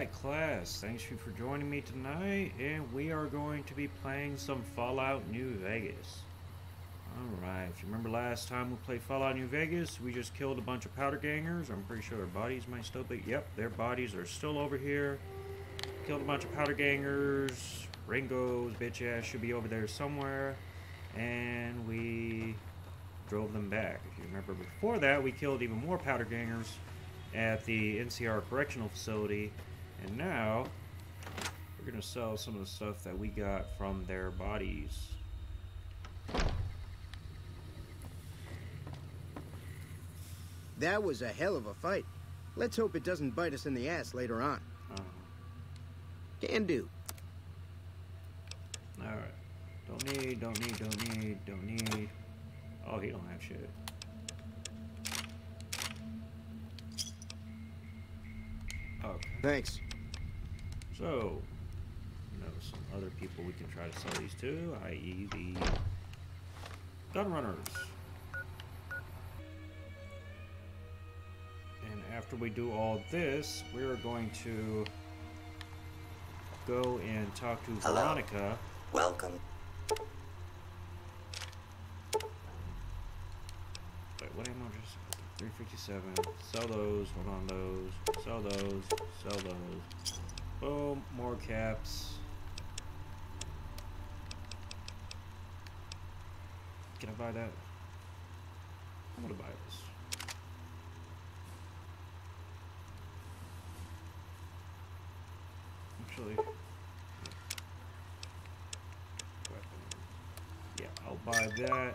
Alright class, thanks you for joining me tonight, and we are going to be playing some Fallout New Vegas. Alright, if you remember last time we played Fallout New Vegas, we just killed a bunch of powder gangers. I'm pretty sure their bodies might still be, yep, their bodies are still over here. Killed a bunch of powder gangers. Ringo's bitch ass should be over there somewhere. And we drove them back. If you remember before that, we killed even more powder gangers at the NCR correctional facility, and now we're gonna sell some of the stuff that we got from their bodies. That was a hell of a fight. Let's hope it doesn't bite us in the ass later on. Can do. Alright. Don't need. Oh, he don't have shit. Okay. Thanks. So, some other people we can try to sell these to, i.e. the gun runners. And after we do all this, we're going to go and talk to Veronica. Welcome. Wait, what ammo just 357. Sell those, hold on those. Sell those, sell those. Boom, more caps. Can I buy that? I'm gonna buy this. Actually, yeah, I'll buy that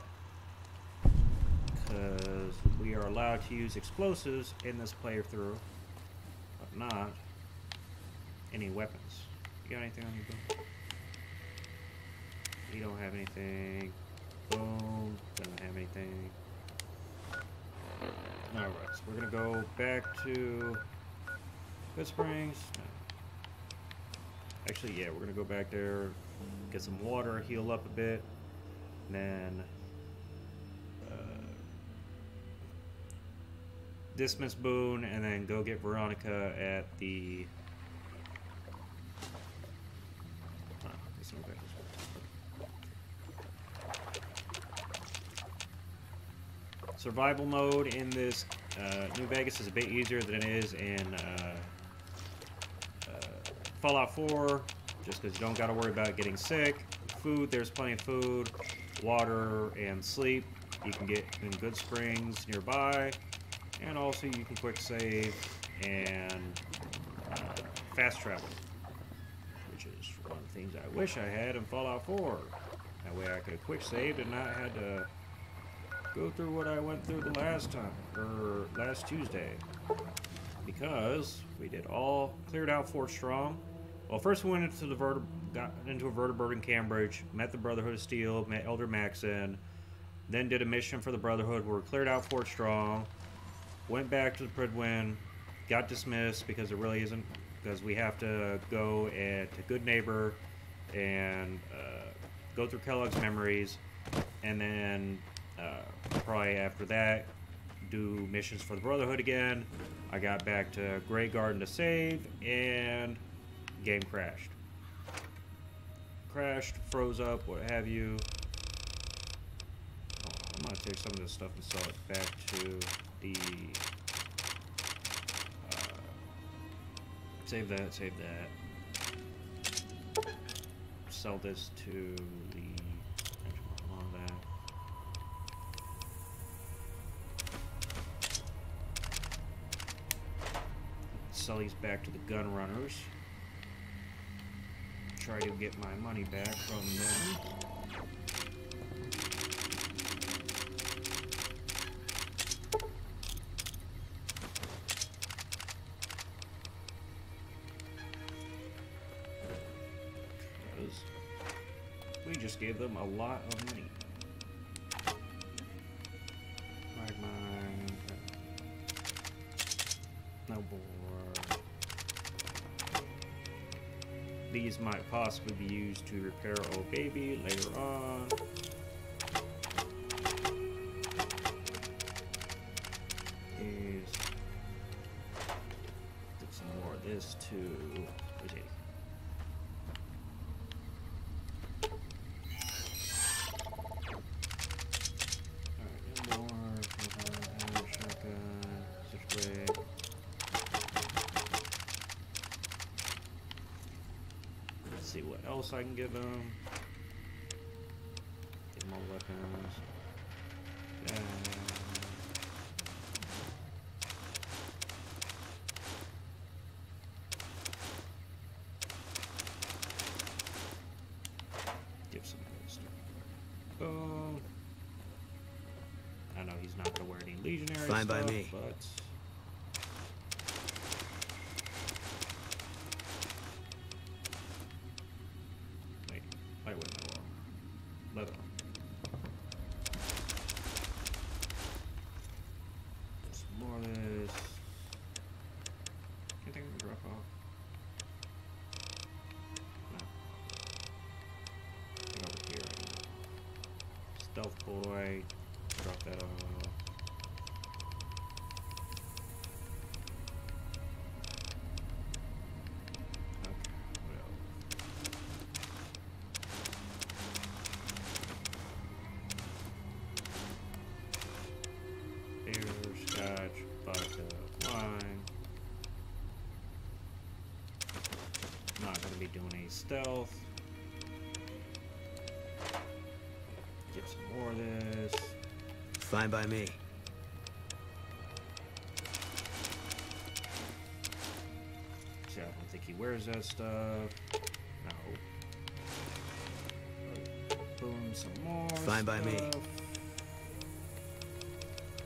because we are allowed to use explosives in this playthrough, but not any weapons. You got anything on your gun? You don't have anything. Boom, doesn't have anything. Alright, so we're gonna go back to Good Springs. No. Actually, yeah, we're gonna go back there, get some water, heal up a bit, and then dismiss Boone, and then go get Veronica at the survival mode in this New Vegas is a bit easier than it is in Fallout 4, just because you don't got to worry about getting sick. Food, there's plenty of food, water, and sleep. You can get in Good Springs nearby, and also you can quick save and fast travel, which is one of the things I wish I had in Fallout 4. That way I could have quick saved and not had to go through what I went through the last time, or last Tuesday, because we cleared out Fort Strong. Well, first we went into got into a vertebrate in Cambridge, met the Brotherhood of Steel, met Elder Maxon, then did a mission for the Brotherhood where we cleared out Fort Strong, went back to the Pridwin, got dismissed because it really isn't, because we have to go to Good Neighbor and go through Kellogg's Memories, and then probably after that do missions for the Brotherhood again. I got back to Grey Garden to save, and game crashed, froze up, what have you. I'm gonna take some of this stuff and sell it back to the save that, sell this to the on that. Sell these back to the gun runners. Try to get my money back from them. Because we just gave them a lot of money. Mine. No more. These might possibly be used to repair old baby later on. Is some more of this too. else I can give him? Get more weapons. Give some of this stuff. Boom. I know he's not going to wear any legionary Fine stuff, by me. But wait, wait, leather. Some more of this. Anything we can drop off? No. Think over here. Stealth boy. Drop that off. Scotch, vodka, wine. Not going to be doing any stealth. Get some more of this. Fine by me. See, I don't think he wears that stuff. No. Boom, some more. Fine by me.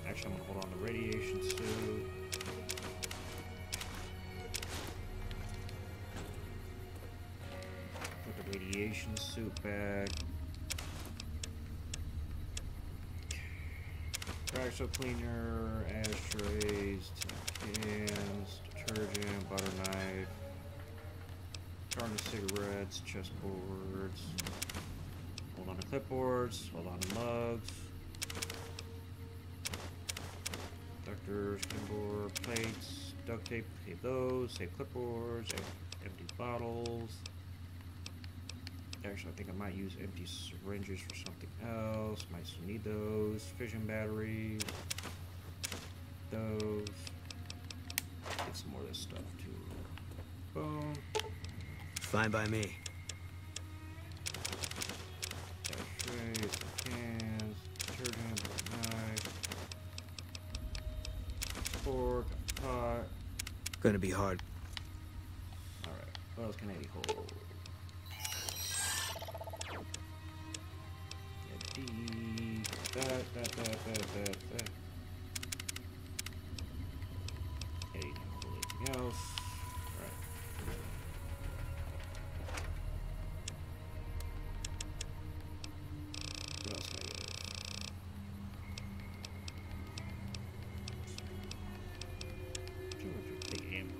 Actually, I'm gonna hold on to radiation suit. Put the radiation suit back. Fractal cleaner, ashtrays, tin cans, detergent, butter knife, carton of cigarettes, chessboards. Hold on to clipboards. Hold on to mugs. Ductors, pinboard, plates, duct tape, save those, save clipboards, empty bottles. Actually, I think I might use empty syringes for something else. Might still need those. Fission batteries. Those. Get some more of this stuff too. Boom. Fine by me. Ashtrays, cans, detergent, knife. Fork, pot. Gonna be hard. Alright, what else can I hold? That. Yeah, you can hold anything else. Alright. What else can I get? Big ammo.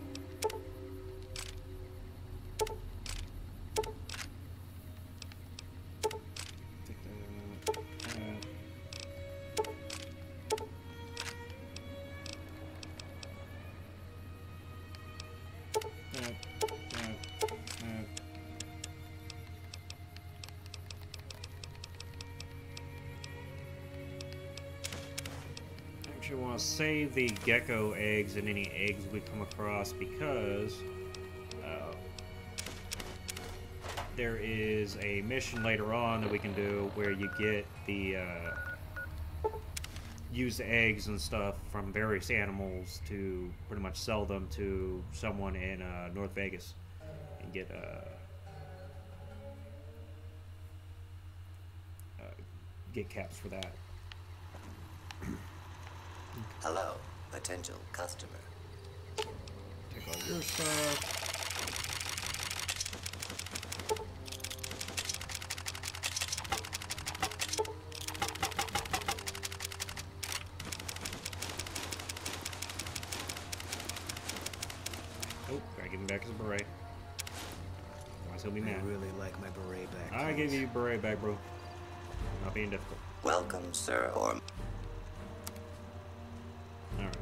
Take that. Actually, want to save the gecko eggs and any eggs we come across because there is a mission later on that we can do where you get the use the eggs and stuff from various animals to pretty much sell them to someone in North Vegas and get caps for that. Hello, potential customer. Take all your stuff. Oh, gotta give him back his beret. Otherwise he'll be mad. I really like my beret back. I give you your beret back, bro. Not being difficult. Welcome, sir, or... Alright.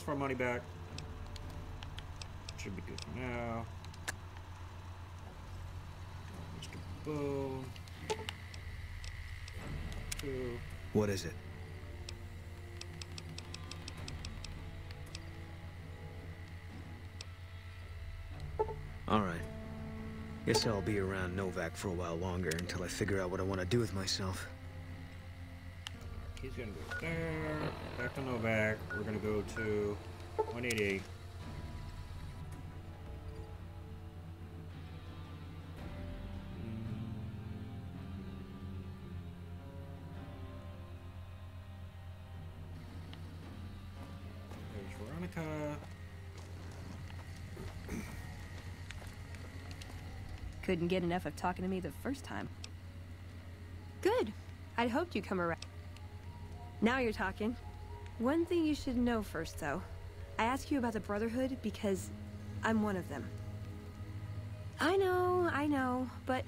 of our money back. Should be good for now. Mr. Boom. Two. What is it? All right. Guess I'll be around Novak for a while longer until I figure out what I want to do with myself. He's gonna go there. Back to Novak. We're gonna go to 188. There's Veronica. Couldn't get enough of talking to me the first time. Good. I'd hoped you'd come around. Now you're talking. One thing you should know first, though. I ask you about the Brotherhood because I'm one of them. I know, but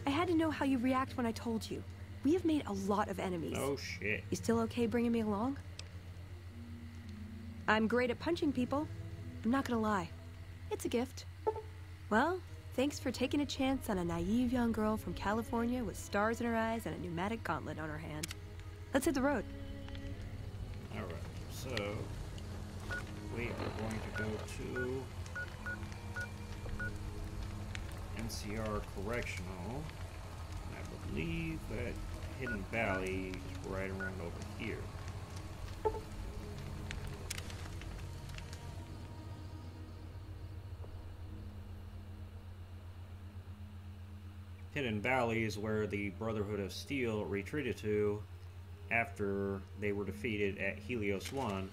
I had to know how you react when I told you. We have made a lot of enemies. Oh, shit. You still okay bringing me along? I'm great at punching people. I'm not gonna lie. It's a gift. Well, thanks for taking a chance on a naive young girl from California with stars in her eyes and a pneumatic gauntlet on her hand. Let's hit the road. Alright, so we are going to go to NCR Correctional. And I believe that Hidden Valley is right around over here. Hidden Valley is where the Brotherhood of Steel retreated to after they were defeated at Helios 1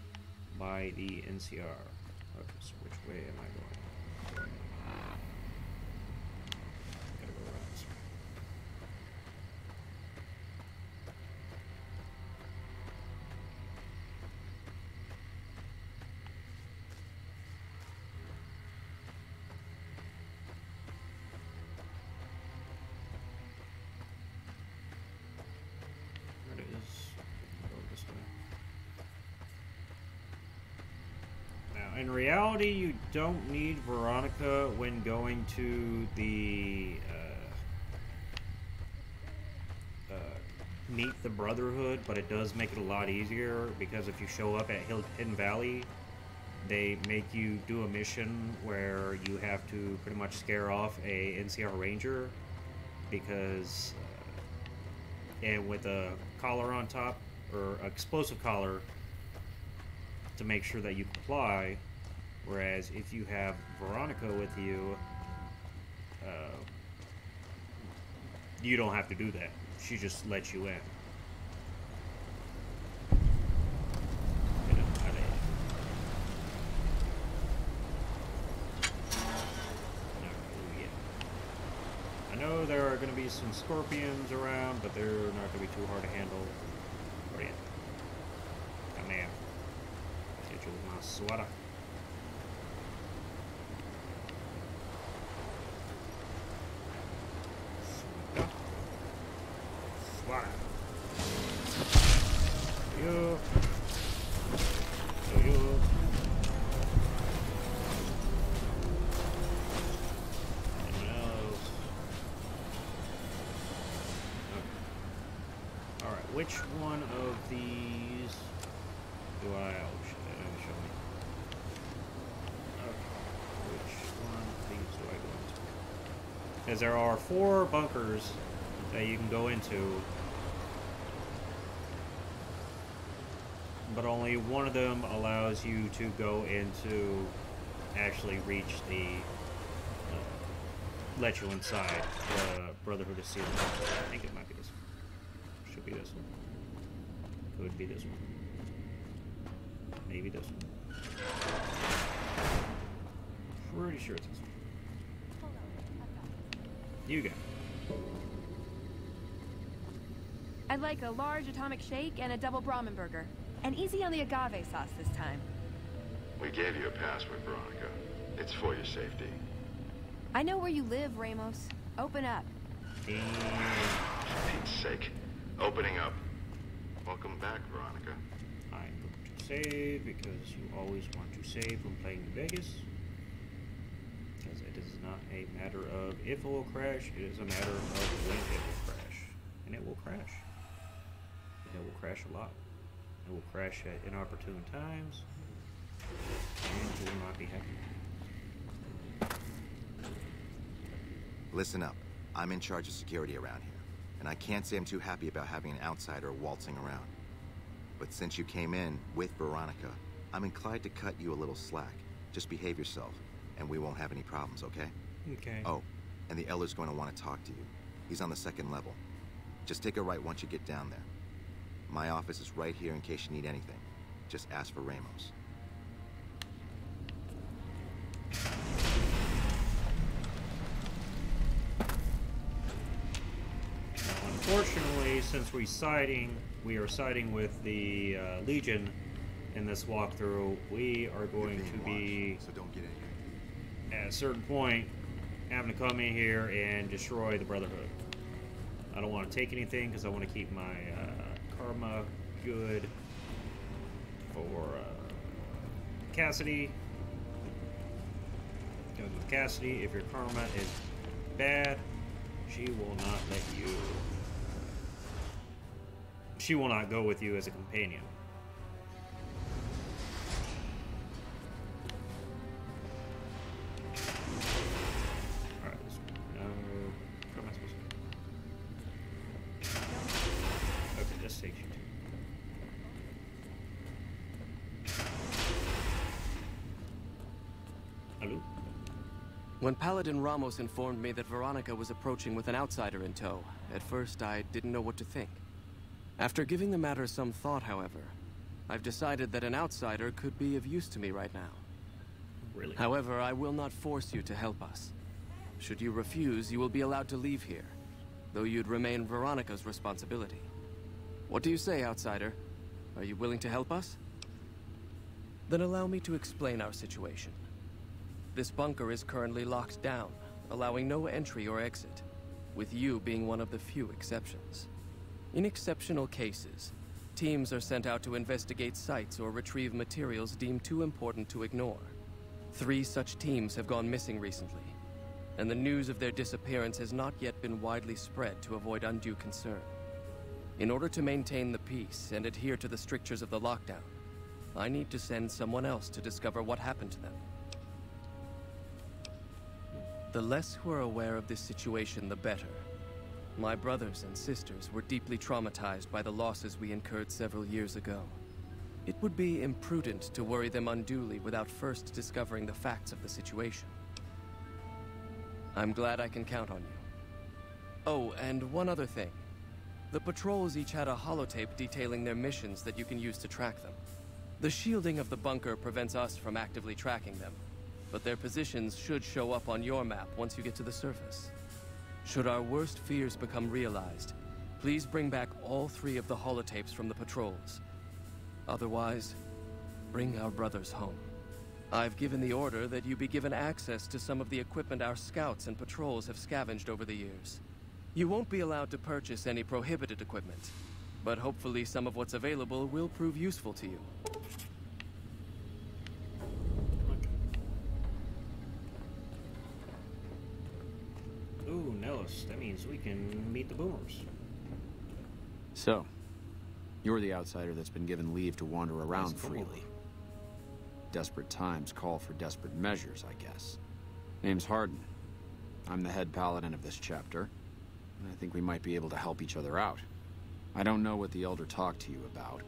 by the NCR. Okay, so which way am I going? Gotta go around this way. There it is. Go this way. Now, in reality, you don't need Veronica when going to the meet the Brotherhood, but it does make it a lot easier because if you show up at Hidden Valley, they make you do a mission where you have to pretty much scare off a NCR Ranger because and with a collar on top, or explosive collar, to make sure that you comply. Whereas if you have Veronica with you, you don't have to do that. She just lets you in. Get him out of here. Not yet. I know there are going to be some scorpions around, but they're not going to be too hard to handle. Where are you? Come here. Get you with my sweater. Sweater. You. So you. Which one of these do I... Oh shit, that didn't show me. Okay, which one of these do I go into? Because there are 4 bunkers that you can go into, but only one of them allows you to go into, actually reach the, let you inside the Brotherhood of Steel. I think it might be this one. Should be this one. Could be this one. Maybe this one. Pretty sure it's this one. You go. I'd like a large atomic shake and a double Brahmin burger. And easy on the agave sauce this time. We gave you a password, Veronica. It's for your safety. I know where you live, Ramos. Open up. For Pete's sake. Opening up. Welcome back, Veronica. I moved save because you always want to save when playing New Vegas. Because it is not a matter of if it will crash, it is a matter of when it will crash. And it will crash. And it will crash a lot. It will crash at inopportune times. And you will not be happy. Listen up. I'm in charge of security around here, and I can't say I'm too happy about having an outsider waltzing around. But since you came in with Veronica, I'm inclined to cut you a little slack. Just behave yourself, and we won't have any problems, okay? Okay. Oh, and the Elder's going to want to talk to you. He's on the 2nd level. Just take a right once you get down there. My office is right here in case you need anything. Just ask for Ramos. Unfortunately, since we are siding with the Legion in this walkthrough, we are going to be, so don't get in here. at a certain point, having to come in here and destroy the Brotherhood. I don't want to take anything because I want to keep my karma good for Cassidy. Because with Cassidy, if your karma is bad, she will not let you. She will not go with you as a companion. Alright, what am I supposed to do? Okay, this takes you to. Hello? When Paladin Ramos informed me that Veronica was approaching with an outsider in tow, at first I didn't know what to think. After giving the matter some thought, however, I've decided that an outsider could be of use to me right now. Really? However, I will not force you to help us. Should you refuse, you will be allowed to leave here, though you'd remain Veronica's responsibility. What do you say, outsider? Are you willing to help us? Then allow me to explain our situation. This bunker is currently locked down, allowing no entry or exit, with you being one of the few exceptions. In exceptional cases, teams are sent out to investigate sites or retrieve materials deemed too important to ignore. 3 such teams have gone missing recently, and the news of their disappearance has not yet been widely spread to avoid undue concern. In order to maintain the peace and adhere to the strictures of the lockdown, I need to send someone else to discover what happened to them. The less who are aware of this situation, the better. My brothers and sisters were deeply traumatized by the losses we incurred several years ago. It would be imprudent to worry them unduly without first discovering the facts of the situation. I'm glad I can count on you. Oh, and one other thing. The patrols each had a holotape detailing their missions that you can use to track them. The shielding of the bunker prevents us from actively tracking them, but their positions should show up on your map once you get to the surface. Should our worst fears become realized, please bring back all 3 of the holotapes from the patrols. Otherwise, bring our brothers home. I've given the order that you be given access to some of the equipment our scouts and patrols have scavenged over the years. You won't be allowed to purchase any prohibited equipment, but hopefully some of what's available will prove useful to you. Ooh, Nellis. That means we can meet the boomers. So, you're the outsider that's been given leave to wander around freely. Desperate times call for desperate measures, I guess. Name's Hardin. I'm the head paladin of this chapter, and I think we might be able to help each other out. I don't know what the Elder talked to you about,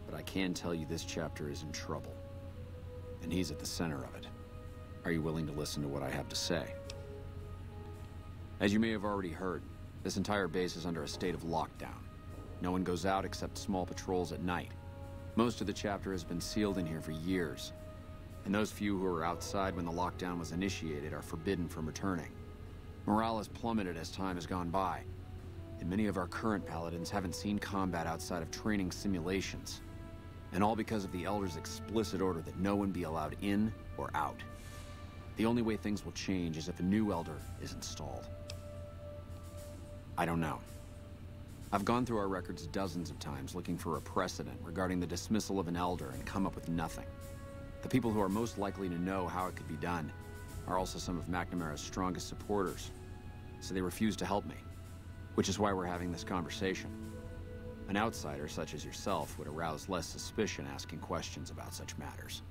but I can tell you this chapter is in trouble. And he's at the center of it. Are you willing to listen to what I have to say? As you may have already heard, this entire base is under a state of lockdown. No one goes out except small patrols at night. Most of the chapter has been sealed in here for years, and those few who were outside when the lockdown was initiated are forbidden from returning. Morale has plummeted as time has gone by, and many of our current paladins haven't seen combat outside of training simulations. And all because of the Elder's explicit order that no one be allowed in or out. The only way things will change is if a new Elder is installed. I don't know. I've gone through our records dozens of times looking for a precedent regarding the dismissal of an elder and come up with nothing. The people who are most likely to know how it could be done are also some of McNamara's strongest supporters, so they refuse to help me, which is why we're having this conversation. An outsider such as yourself would arouse less suspicion asking questions about such matters.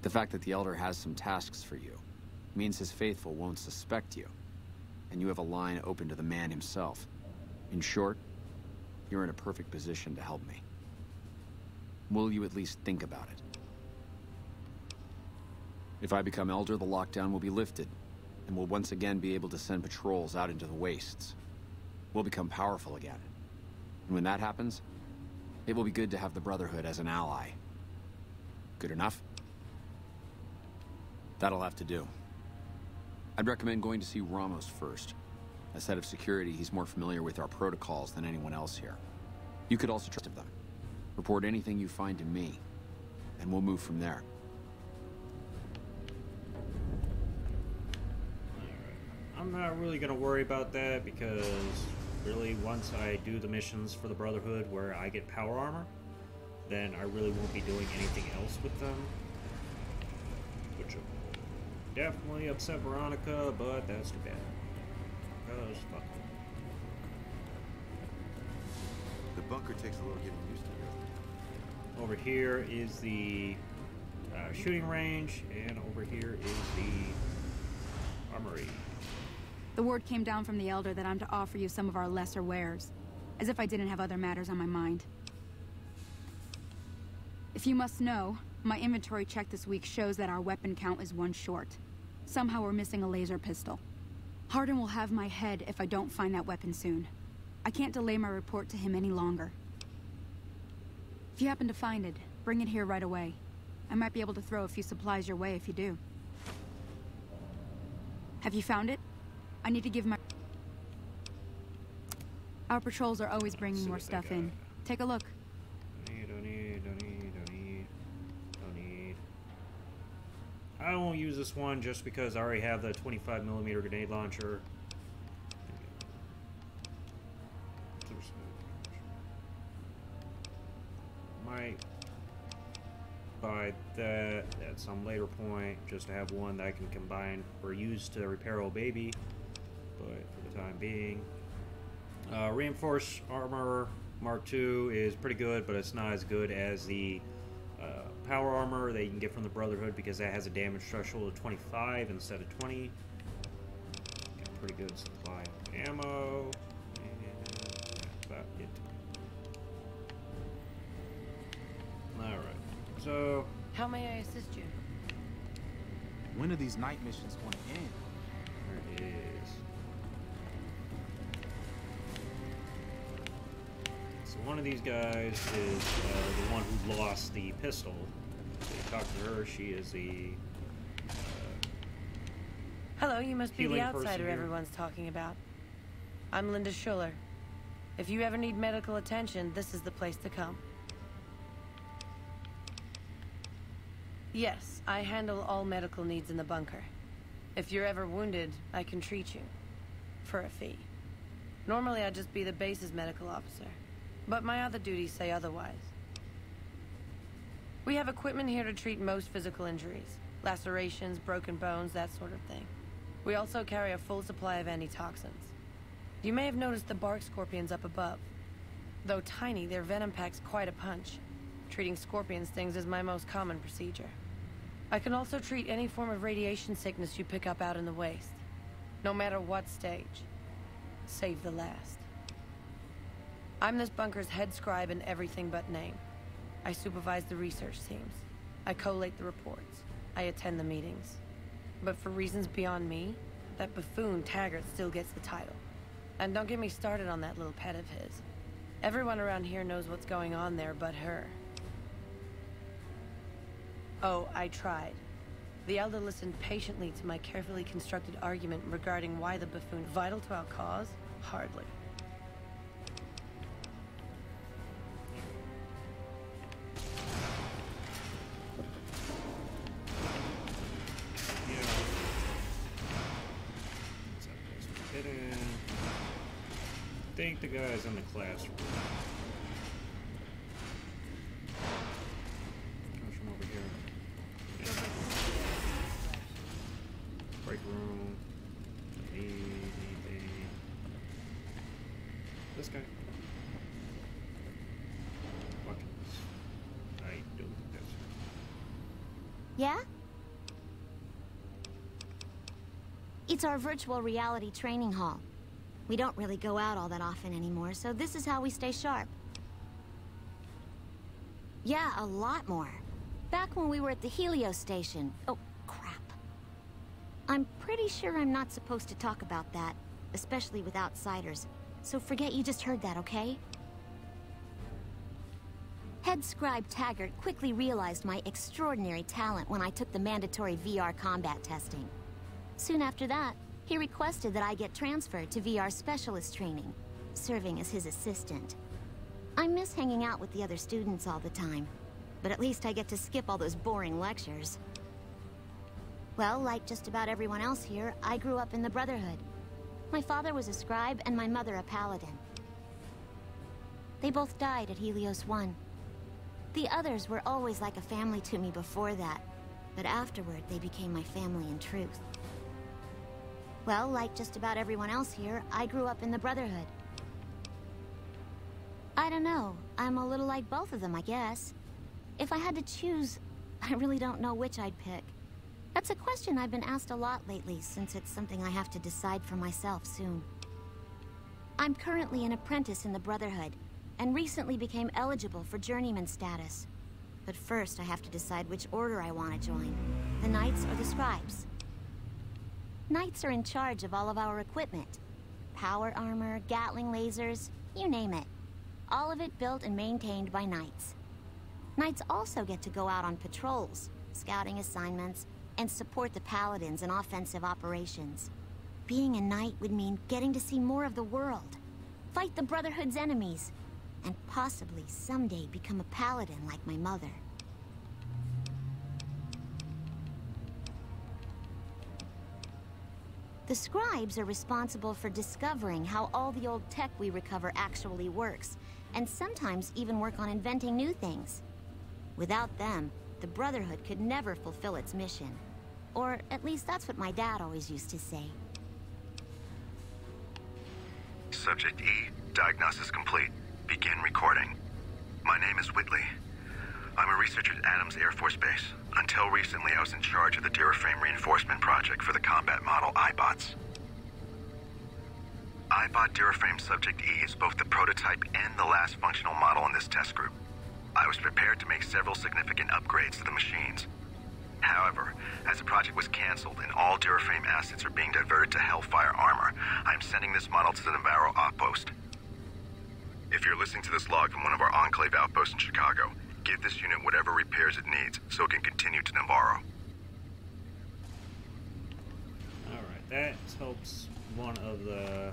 The fact that the Elder has some tasks for you means his faithful won't suspect you, and you have a line open to the man himself. In short, you're in a perfect position to help me. Will you at least think about it? If I become Elder, the lockdown will be lifted, and we'll once again be able to send patrols out into the wastes. We'll become powerful again. And when that happens, it will be good to have the Brotherhood as an ally. Good enough? That'll have to do. I'd recommend going to see Ramos first. As head of security, he's more familiar with our protocols than anyone else here. You could also trust them. Report anything you find to me, and we'll move from there. I'm not really going to worry about that because really once I do the missions for the Brotherhood where I get power armor, then I really won't be doing anything else with them. Which will definitely upset Veronica, but that's too bad. Because fuck them. The bunker takes a little getting used to. Over here is the shooting range, and over here is the armory. The word came down from the Elder that I'm to offer you some of our lesser wares. As if I didn't have other matters on my mind. If you must know, my inventory check this week shows that our weapon count is 1 short. Somehow we're missing a laser pistol. Hardin will have my head if I don't find that weapon soon. I can't delay my report to him any longer. If you happen to find it, bring it here right away. I might be able to throw a few supplies your way if you do. Have you found it? I need to give my... Our patrols are always bringing more stuff in. Take a look. Don't need. I won't use this one just because I already have the 25mm grenade launcher. Might buy that at some later point just to have one that I can combine or use to repair old baby. But for the time being, reinforced armor Mark II is pretty good, but it's not as good as the power armor that you can get from the Brotherhood because that has a damage threshold of 25 instead of 20. Got pretty good supply of ammo, and that's about it. Alright, so... How may I assist you? When are these night missions going to end? There it is. So one of these guys is the one who lost the pistol. So you talk to her, she is the... Hello, you must be the outsider everyone's talking about. I'm Linda Schuller. If you ever need medical attention, this is the place to come. Yes, I handle all medical needs in the bunker. If you're ever wounded, I can treat you. For a fee. Normally I'd just be the base's medical officer. But my other duties say otherwise. We have equipment here to treat most physical injuries. Lacerations, broken bones, that sort of thing. We also carry a full supply of antitoxins. You may have noticed the bark scorpions up above. Though tiny, their venom packs quite a punch. Treating scorpion stings is my most common procedure. I can also treat any form of radiation sickness you pick up out in the waste. No matter what stage. Save the last. I'm this bunker's head scribe in everything but name. I supervise the research teams. I collate the reports. I attend the meetings. But for reasons beyond me, that buffoon Taggart still gets the title. And don't get me started on that little pet of his. Everyone around here knows what's going on there but her. Oh, I tried. The Elder listened patiently to my carefully constructed argument regarding why the buffoon vital to our cause? Hardly. think the guy's in the classroom. Comes from over here. Yeah. Break room. Anything. This guy. Buttons. I don't think that's it. Yeah? It's our virtual reality training hall. We don't really go out all that often anymore, so this is how we stay sharp. Yeah, a lot more. Back when we were at the Helios station. Oh, crap. I'm pretty sure I'm not supposed to talk about that, especially with outsiders. So forget you just heard that, okay? Head scribe Taggart quickly realized my extraordinary talent when I took the mandatory VR combat testing. Soon after that, he requested that I get transferred to VR specialist training, serving as his assistant. I miss hanging out with the other students all the time, but at least I get to skip all those boring lectures. Well, like just about everyone else here, I grew up in the Brotherhood. My father was a scribe and my mother a paladin. They both died at Helios 1. The others were always like a family to me before that, but afterward they became my family in truth. Well, like just about everyone else here, I grew up in the Brotherhood. I don't know. I'm a little like both of them, I guess. If I had to choose, I really don't know which I'd pick. That's a question I've been asked a lot lately, since it's something I have to decide for myself soon. I'm currently an apprentice in the Brotherhood, and recently became eligible for journeyman status. But first, I have to decide which order I want to join, the Knights or the Scribes. Knights are in charge of all of our equipment. Power armor, Gatling lasers, you name it. All of it built and maintained by Knights. Knights also get to go out on patrols, scouting assignments, and support the Paladins in offensive operations. Being a Knight would mean getting to see more of the world, fight the Brotherhood's enemies, and possibly someday become a Paladin like my mother. The Scribes are responsible for discovering how all the old tech we recover actually works, and sometimes even work on inventing new things. Without them, the Brotherhood could never fulfill its mission. Or at least that's what my dad always used to say. Subject E, diagnosis complete. Begin recording. My name is Whitley. I'm a researcher at Adams Air Force Base. Until recently, I was in charge of the Duraframe reinforcement project for the combat model iBots. iBot Duraframe Subject E is both the prototype and the last functional model in this test group. I was prepared to make several significant upgrades to the machines. However, as the project was canceled and all Duraframe assets are being diverted to Hellfire armor, I'm sending this model to the Navarro outpost. If you're listening to this log from one of our Enclave outposts in Chicago, give this unit whatever repairs it needs so it can continue to Navarro. Alright, that helps one of the...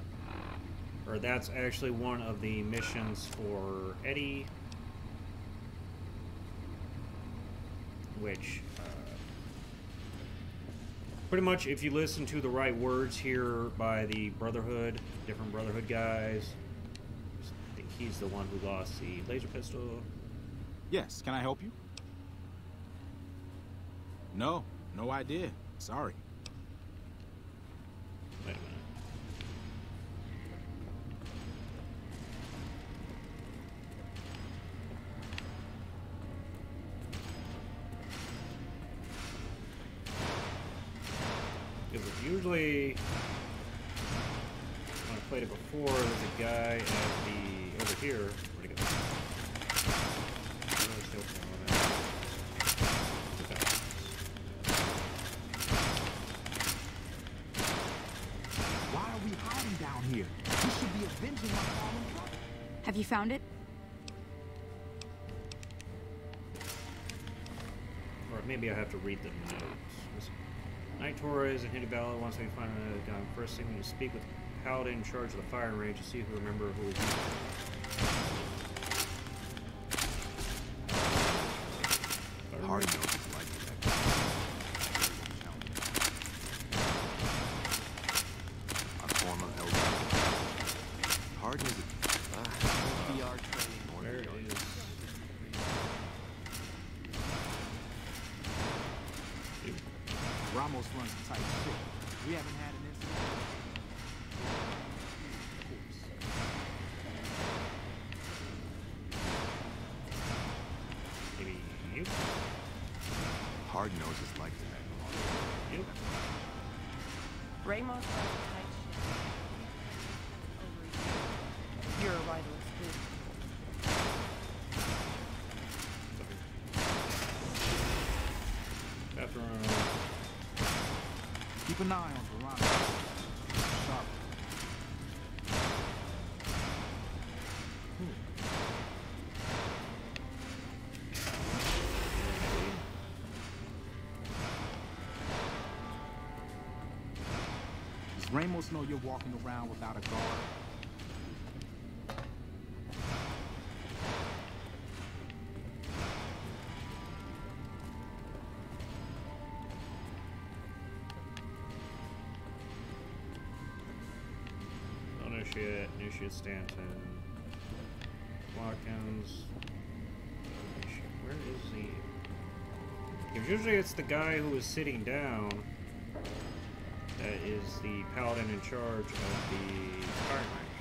Or that's actually one of the missions for Eddie. Which, pretty much if you listen to the right words here by the Brotherhood, different Brotherhood guys, I think he's the one who lost the laser pistol. Yes, can I help you? No idea. Sorry. Wait a minute. Because usually, when I played it before, there's a guy at the, over here, where'd he go? Why are we hiding down here? We should be avenging our fallen brother. Have you found it? Or maybe I have to read the notes. Knight Torres and Hitty Ballot once we find a gun. First thing we need to speak with Paladin in charge of the firing range to see if we remember who is. Hard knows his life protector. Our former elder. Hard is a We haven't had an incident. Maybe you? Hard knows his like to You? Ramos has a tight ship. Over a year. Your arrival excluded. Bathroom. Keep an eye on Veronica. Sharp. Does Ramos know you're walking around without a guard? Initiate Stanton. Watkins. Where is he? Because usually it's the guy who is sitting down that is the paladin in charge of the firing rank.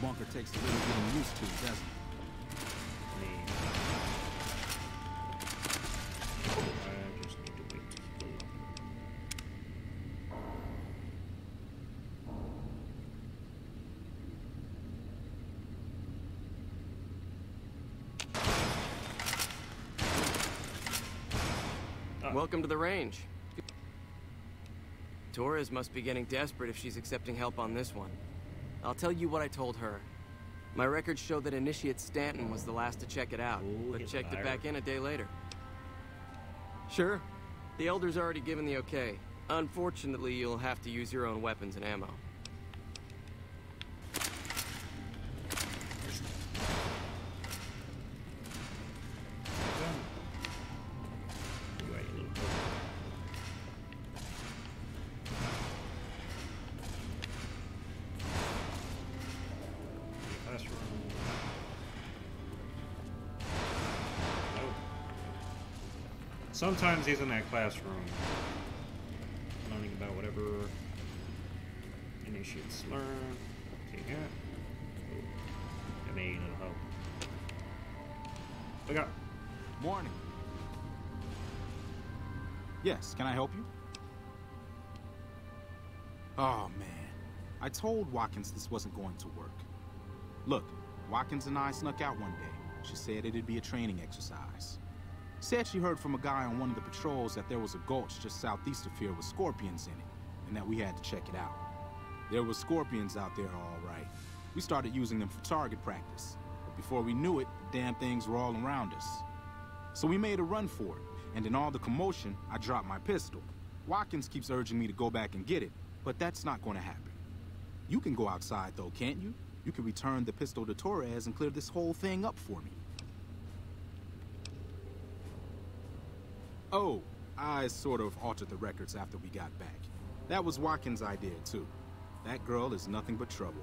Bunker takes a little getting used to, doesn't it? I just need to wait. Welcome to the range. Torres must be getting desperate if she's accepting help on this one. I'll tell you what I told her. My records show that Initiate Stanton was the last to check it out, but checked it back in a day later. Sure. The Elder's already given the okay. Unfortunately, you'll have to use your own weapons and ammo. Sometimes he's in that classroom, learning about whatever initiates learn. Okay, yeah. I mean, it'll help. Look up. Morning. Yes, can I help you? Oh, man. I told Watkins this wasn't going to work. Look, Watkins and I snuck out one day. She said it'd be a training exercise. Said she heard from a guy on one of the patrols that there was a gulch just southeast of here with scorpions in it, and that we had to check it out. There were scorpions out there, all right. We started using them for target practice, but before we knew it, the damn things were all around us. So we made a run for it, and in all the commotion, I dropped my pistol. Watkins keeps urging me to go back and get it, but that's not going to happen. You can go outside, though, can't you? You can return the pistol to Torres and clear this whole thing up for me. Oh, I sort of altered the records after we got back. That was Watkins' idea, too. That girl is nothing but trouble.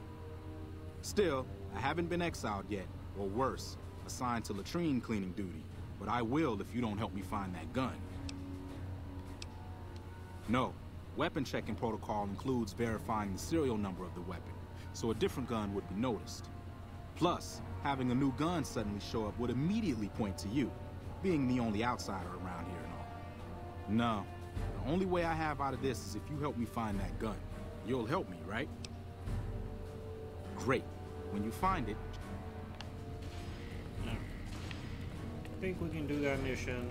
Still, I haven't been exiled yet, or worse, assigned to latrine cleaning duty. But I will if you don't help me find that gun. No, weapon checking protocol includes verifying the serial number of the weapon, so a different gun would be noticed. Plus, having a new gun suddenly show up would immediately point to you, being the only outsider around here and all. No, the only way I have out of this is if you help me find that gun. You'll help me, right? Great. When you find it... I think we can do that mission.